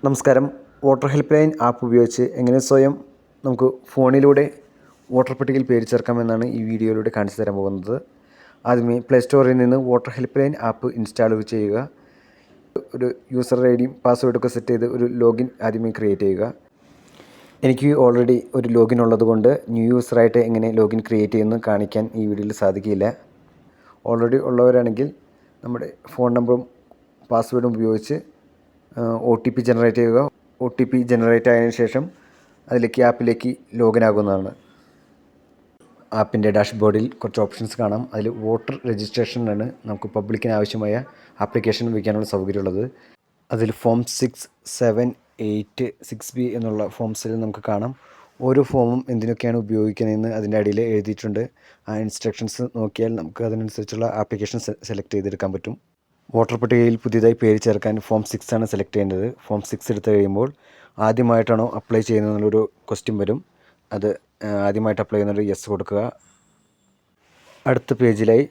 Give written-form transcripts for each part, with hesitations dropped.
നമസ്കാരം. Voter help line app ഉപയോഗിച്ച് എങ്ങനെ സ്വയം നമുക്ക് ഫോണിലൂടെ വോട്ടർ പട്ടികയിൽ പേര് ചേർക്കാമെന്നാണ് ഈ വീഡിയോയിലൂടെ കാണിച്ചു തരാൻ പോകുന്നത്. ആദ്യമേ പ്ലേ സ്റ്റോറിൽ നിന്ന് voter help line app install ചെയ്യുക. ഒരു യൂസർ ഐ ഡിയും പാസ്വേഡൊക്കെ സെറ്റ് ചെയ്ത് ഒരു ലോഗിൻ ആദ്യമേ ക്രിയേറ്റ് ചെയ്യുക. എനിക്ക് ഓൾറെഡി ഒരു ലോഗിൻ ഉള്ളതുകൊണ്ട് ന്യൂ യൂസറായിട്ട് എങ്ങനെ ലോഗിൻ ക്രിയേറ്റ് ചെയ്യുമെന്ന് കാണിക്കാൻ ഈ വീഡിയോയിൽ സാധിക്കില്ല. ഓൾറെഡി ഉള്ളവരാണെങ്കിൽ നമ്മുടെ ഫോൺ നമ്പറും പാസ്വേഡും ഉപയോഗിച്ച് OTP ജനറേറ്റ് ചെയ്യുക. OTP ജനറേറ്റ് ആയതിനു ശേഷം അതിലേക്ക് ആപ്പിലേക്ക് ലോഗിൻ ആകുന്നതാണ്. ആപ്പിൻ്റെ ഡാഷ്ബോർഡിൽ കുറച്ച് ഓപ്ഷൻസ് കാണാം. അതിൽ വോട്ടർ രജിസ്ട്രേഷനാണ് നമുക്ക് പബ്ലിക്കിന് ആവശ്യമായ ആപ്ലിക്കേഷൻ വയ്ക്കാനുള്ള സൗകര്യമുള്ളത്. അതിൽ ഫോം 6, 7, 8, 6B എന്നുള്ള ഫോംസിൽ നമുക്ക് കാണാം. ഓരോ ഫോമും എന്തിനൊക്കെയാണ് ഉപയോഗിക്കുന്നതെന്ന് അതിൻ്റെ അടിയിൽ എഴുതിയിട്ടുണ്ട്. ആ ഇൻസ്ട്രക്ഷൻസ് നോക്കിയാൽ നമുക്ക് അതിനനുസരിച്ചുള്ള ആപ്ലിക്കേഷൻ സെലക്ട് ചെയ്തെടുക്കാൻ പറ്റും. വോട്ടർ പട്ടികയിൽ പുതിയതായി പേര് ചേർക്കാൻ ഫോം 6 ആണ് സെലക്ട് ചെയ്യേണ്ടത്. ഫോം 6 എടുത്ത് കഴിയുമ്പോൾ ആദ്യമായിട്ടാണോ അപ്ലൈ ചെയ്യുന്നതെന്നുള്ളൊരു ക്വസ്റ്റ്യൻ വരും. അത് ആദ്യമായിട്ട് അപ്ലൈ ചെയ്യുന്നൊരു യെസ് കൊടുക്കുക. അടുത്ത പേജിലായി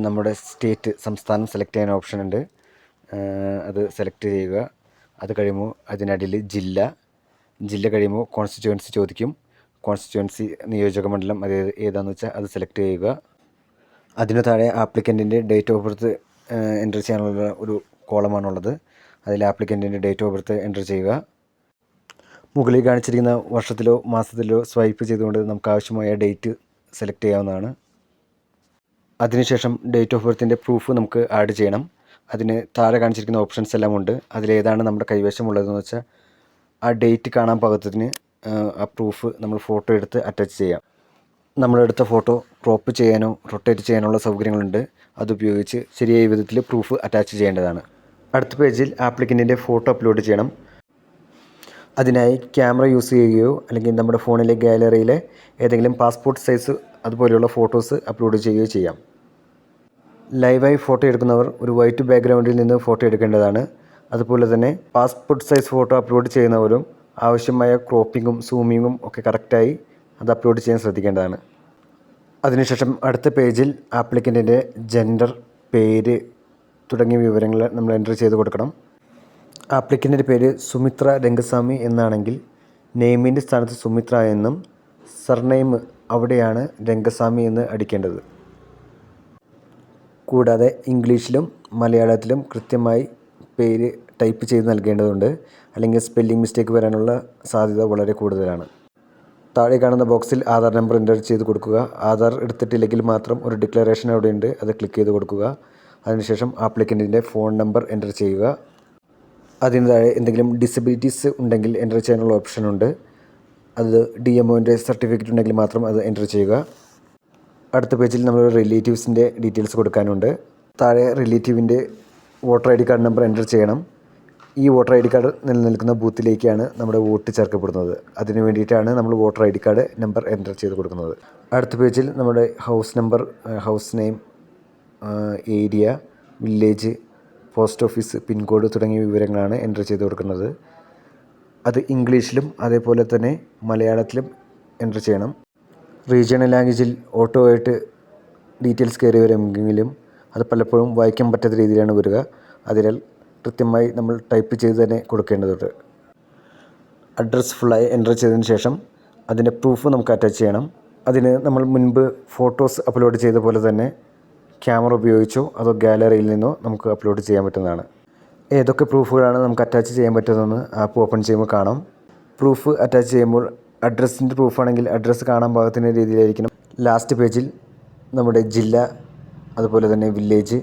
നമ്മുടെ സ്റ്റേറ്റ്, സംസ്ഥാനം സെലക്ട് ചെയ്യാൻ ഓപ്ഷൻ ഉണ്ട്. അത് സെലക്ട് ചെയ്യുക. അത് കഴിയുമ്പോൾ അതിനടിയിൽ ജില്ല കഴിയുമ്പോൾ കോൺസ്റ്റിറ്റ്യുവൻസി ചോദിക്കും. കോൺസ്റ്റിറ്റ്യുവൻസി നിയോജക മണ്ഡലം അത് ഏതാണെന്ന് വെച്ചാൽ അത് സെലക്ട് ചെയ്യുക. അതിനു താഴെ ആപ്ലിക്കൻറ്റിൻ്റെ ഡേറ്റ് ഓഫ് ബർത്ത് എൻ്റർ ചെയ്യാനുള്ള ഒരു കോളമാണുള്ളത്. അതിൽ ആപ്ലിക്കൻറ്റിൻ്റെ ഡേറ്റ് ഓഫ് ബർത്ത് എൻ്റർ ചെയ്യുക. മുകളിൽ കാണിച്ചിരിക്കുന്ന വർഷത്തിലോ മാസത്തിലോ സ്വൈപ്പ് ചെയ്തുകൊണ്ട് നമുക്ക് ആവശ്യമായ ഡേറ്റ് സെലക്ട് ചെയ്യാവുന്നതാണ്. അതിനുശേഷം ഡേറ്റ് ഓഫ് ബർത്തിൻ്റെ പ്രൂഫ് നമുക്ക് ആഡ് ചെയ്യണം. അതിന് താഴെ കാണിച്ചിരിക്കുന്ന ഓപ്ഷൻസ് എല്ലാം ഉണ്ട്. അതിലേതാണ് നമ്മുടെ കൈവശമുള്ളതെന്ന് വെച്ചാൽ ആ ഡേറ്റ് കാണാൻ പാകത്തിന് ആ പ്രൂഫ് നമ്മൾ ഫോട്ടോ എടുത്ത് അറ്റാച്ച് ചെയ്യാം. നമ്മളെടുത്ത ഫോട്ടോ ക്രോപ്പ് ചെയ്യാനോ റൊട്ടേറ്റ് ചെയ്യാനുള്ള സൗകര്യങ്ങളുണ്ട്. അതുപയോഗിച്ച് ശരിയായ വിധത്തിൽ പ്രൂഫ് അറ്റാച്ച് ചെയ്യേണ്ടതാണ്. അടുത്ത പേജിൽ ആപ്ലിക്കൻറ്റിൻ്റെ ഫോട്ടോ അപ്ലോഡ് ചെയ്യണം. അതിനായി ക്യാമറ യൂസ് ചെയ്യുകയോ അല്ലെങ്കിൽ നമ്മുടെ ഫോണിലെ ഗാലറിയിലെ ഏതെങ്കിലും പാസ്പോർട്ട് സൈസ് അതുപോലെയുള്ള ഫോട്ടോസ് അപ്ലോഡ് ചെയ്യുകയോ ചെയ്യാം. ലൈവായി ഫോട്ടോ എടുക്കുന്നവർ ഒരു വൈറ്റ് ബാക്ക്ഗ്രൗണ്ടിൽ നിന്ന് ഫോട്ടോ എടുക്കേണ്ടതാണ്. അതുപോലെ തന്നെ പാസ്പോർട്ട് സൈസ് ഫോട്ടോ അപ്ലോഡ് ചെയ്യുന്നവരും ആവശ്യമായ ക്രോപ്പിങ്ങും സൂമിങ്ങും ഒക്കെ കറക്റ്റായി അത് അപ്ലോഡ് ചെയ്യാൻ ശ്രദ്ധിക്കേണ്ടതാണ്. അതിനുശേഷം അടുത്ത പേജിൽ ആപ്ലിക്കൻറ്റിൻ്റെ ജെൻഡർ, പേര് തുടങ്ങിയ വിവരങ്ങൾ നമ്മൾ എൻ്റർ ചെയ്ത് കൊടുക്കണം. ആപ്ലിക്കൻറ്റിൻ്റെ പേര് സുമിത്ര രംഗസ്വാമി എന്നാണെങ്കിൽ നെയിമിൻ്റെ സ്ഥാനത്ത് സുമിത്ര എന്നും സർനെയിം അവിടെയാണ് രംഗസ്വാമി എന്ന് അടിക്കേണ്ടത്. കൂടാതെ ഇംഗ്ലീഷിലും മലയാളത്തിലും കൃത്യമായി പേര് ടൈപ്പ് ചെയ്ത് നൽകേണ്ടതുണ്ട്. അല്ലെങ്കിൽ സ്പെല്ലിംഗ് മിസ്റ്റേക്ക് വരാനുള്ള സാധ്യത വളരെ കൂടുതലാണ്. താഴെ കാണുന്ന ബോക്സിൽ ആധാർ നമ്പർ എൻ്റർ ചെയ്ത് കൊടുക്കുക. ആധാർ എടുത്തിട്ടില്ലെങ്കിൽ മാത്രം ഒരു ഡിക്ലറേഷൻ അവിടെയുണ്ട്, അത് ക്ലിക്ക് ചെയ്ത് കൊടുക്കുക. അതിനുശേഷം ആപ്ലിക്കൻറ്റിൻ്റെ ഫോൺ നമ്പർ എൻ്റർ ചെയ്യുക. അതിന് താഴെ എന്തെങ്കിലും ഡിസബിലിറ്റീസ് ഉണ്ടെങ്കിൽ എൻ്റർ ചെയ്യാനുള്ള ഓപ്ഷനുണ്ട്. അത് DMOൻ്റെ സർട്ടിഫിക്കറ്റ് ഉണ്ടെങ്കിൽ മാത്രം അത് എൻ്റർ ചെയ്യുക. അടുത്ത പേജിൽ നമ്മൾ റിലേറ്റീവ്സിൻ്റെ ഡീറ്റെയിൽസ് കൊടുക്കാനുണ്ട്. താഴെ റിലേറ്റീവിൻ്റെ voter ID card number enter ചെയ്യണം. ഈ വോട്ടർ ID കാർഡ് നിലനിൽക്കുന്ന ബൂത്തിലേക്കാണ് നമ്മുടെ വോട്ട് ചേർക്കപ്പെടുന്നത്. അതിന് വേണ്ടിയിട്ടാണ് നമ്മൾ voter ID card number enter ചെയ്ത് കൊടുക്കുന്നത്. അടുത്ത പേജിൽ നമ്മുടെ house number, house name, area, village, post office, pincode തുടങ്ങിയ വിവരങ്ങളാണ് എൻ്റർ ചെയ്ത് കൊടുക്കുന്നത്. അത് ഇംഗ്ലീഷിലും അതേപോലെ തന്നെ മലയാളത്തിലും എൻ്റർ ചെയ്യണം. റീജിയണൽ ലാംഗ്വേജിൽ ഓട്ടോ ആയിട്ട് ഡീറ്റെയിൽസ് കയറി വരുമെങ്കിലും അത് പലപ്പോഴും വായിക്കാൻ പറ്റാത്ത രീതിയിലാണ് വരിക. അതിനാൽ കൃത്യമായി നമ്മൾ ടൈപ്പ് ചെയ്ത് തന്നെ കൊടുക്കേണ്ടതുണ്ട്. അഡ്രസ്സ് ഫുള്ളായി എൻ്റർ ചെയ്തതിന് ശേഷം അതിൻ്റെ പ്രൂഫ് നമുക്ക് അറ്റാച്ച് ചെയ്യണം. അതിന് നമ്മൾ മുൻപ് ഫോട്ടോസ് അപ്ലോഡ് ചെയ്ത പോലെ തന്നെ ക്യാമറ ഉപയോഗിച്ചോ അതോ ഗാലറിയിൽ നിന്നോ നമുക്ക് അപ്ലോഡ് ചെയ്യാൻ പറ്റുന്നതാണ്. ഏതൊക്കെ പ്രൂഫുകളാണ് നമുക്ക് അറ്റാച്ച് ചെയ്യാൻ പറ്റുന്നതെന്ന് ആപ്പ് ഓപ്പൺ ചെയ്യുമ്പോൾ കാണാം. പ്രൂഫ് അറ്റാച്ച് ചെയ്യുമ്പോൾ അഡ്രസ്സിൻ്റെ പ്രൂഫാണെങ്കിൽ അഡ്രസ്സ് കാണാൻ പാകത്തിന് രീതിയിലായിരിക്കണം. ലാസ്റ്റ് പേജിൽ നമ്മുടെ ജില്ല, അതുപോലെ തന്നെ വില്ലേജ്,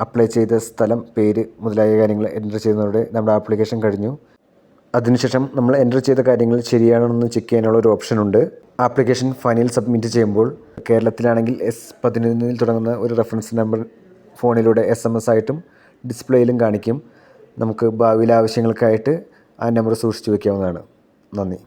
അപ്ലൈ ചെയ്ത സ്ഥലം, പേര് മുതലായ കാര്യങ്ങൾ എൻ്റർ ചെയ്യുന്നതോടെ നമ്മുടെ ആപ്ലിക്കേഷൻ കഴിഞ്ഞു. അതിനുശേഷം നമ്മൾ എൻ്റർ ചെയ്ത കാര്യങ്ങൾ ശരിയാണെന്ന് ചെക്ക് ചെയ്യാനുള്ള ഒരു ഓപ്ഷനുണ്ട്. ആപ്ലിക്കേഷൻ ഫൈനൽ സബ്മിറ്റ് ചെയ്യുമ്പോൾ കേരളത്തിലാണെങ്കിൽ S11 തുടങ്ങുന്ന ഒരു റെഫറൻസ് നമ്പർ ഫോണിലൂടെ SMS ആയിട്ടും ഡിസ്പ്ലേയിലും കാണിക്കും. നമുക്ക് ഭാവിയിലെ ആവശ്യങ്ങൾക്കായിട്ട് ആ നമ്പർ സൂക്ഷിച്ചു വയ്ക്കാവുന്നതാണ്. നന്ദി.